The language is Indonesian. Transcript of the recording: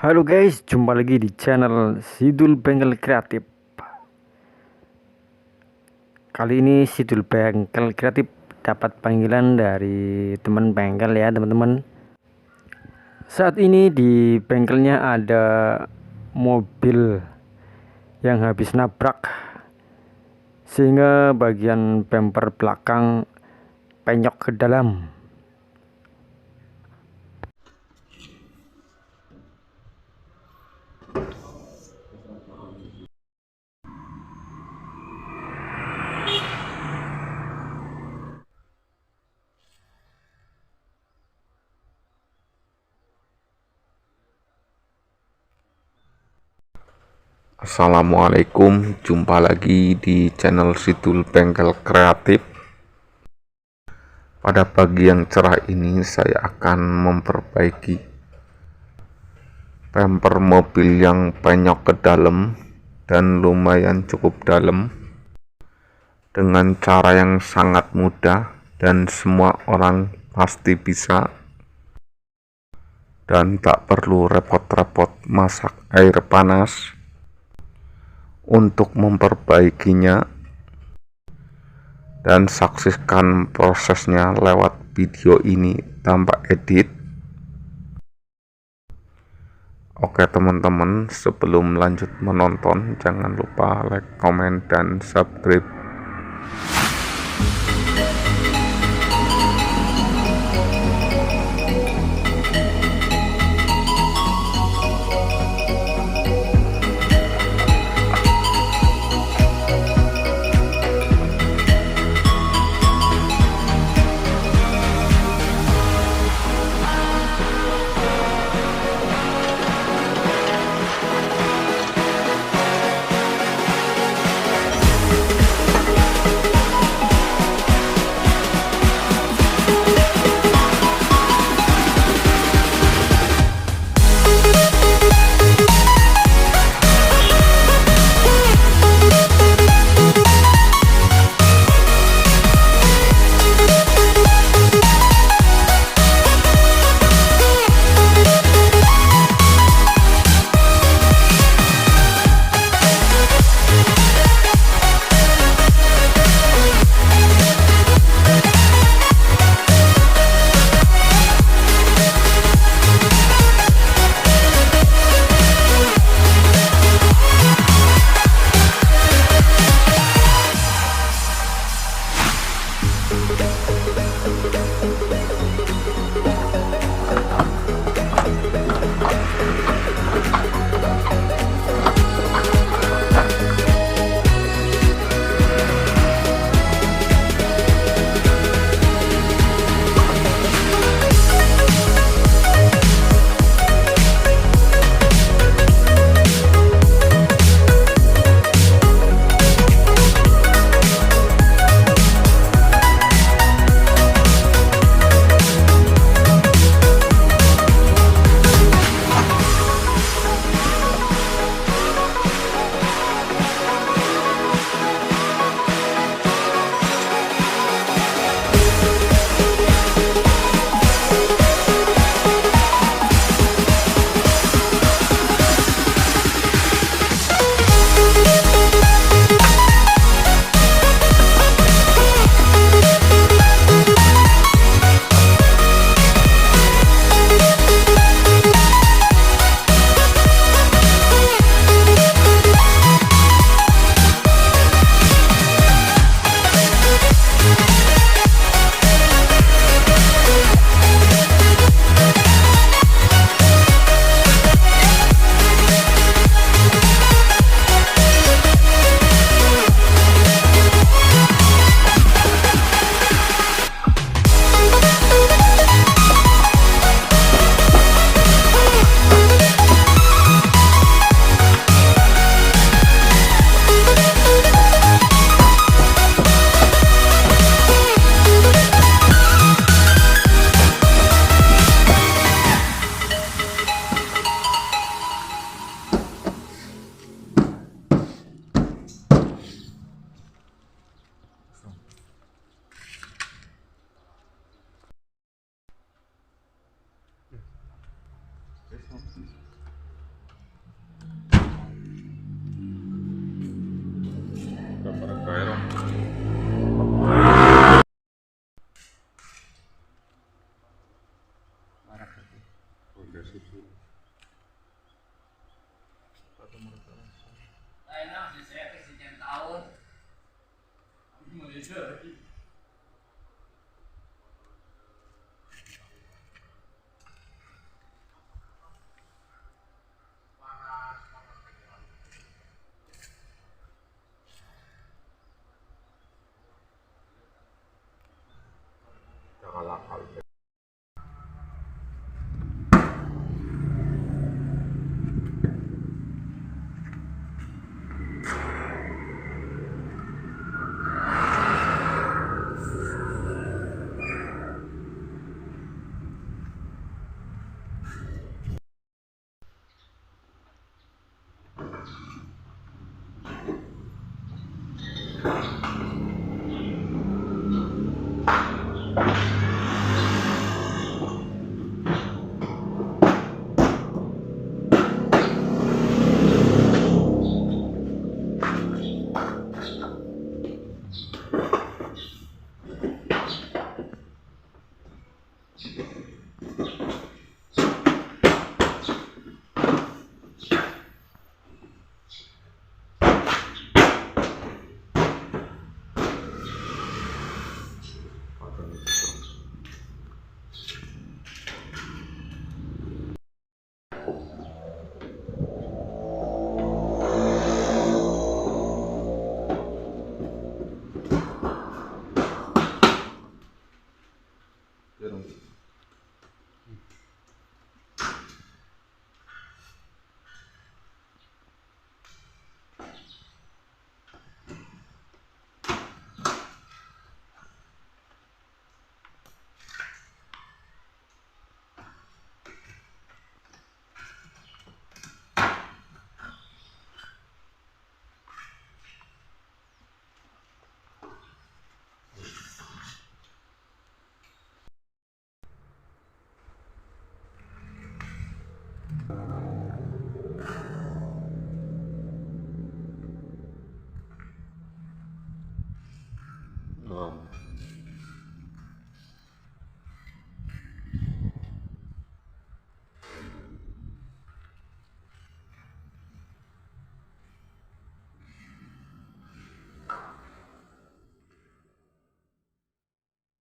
Halo guys, jumpa lagi di channel Sidul Bengkel Kreatif. Kali ini Sidul Bengkel Kreatif dapat panggilan dari teman bengkel ya teman-teman. Saat ini di bengkelnya ada mobil yang habis nabrak sehingga bagian bumper belakang penyok ke dalam. Assalamualaikum, jumpa lagi di channel Sidul Bengkel Kreatif. Pada pagi yang cerah ini saya akan memperbaiki bumper mobil yang penyok ke dalam dan lumayan cukup dalam dengan cara yang sangat mudah dan semua orang pasti bisa, dan tak perlu repot-repot masak air panas untuk memperbaikinya, dan saksikan prosesnya lewat video ini tanpa edit. Oke teman-teman, sebelum lanjut menonton jangan lupa like, komen, dan subscribe. Lainnya saya kasih tahun. Mau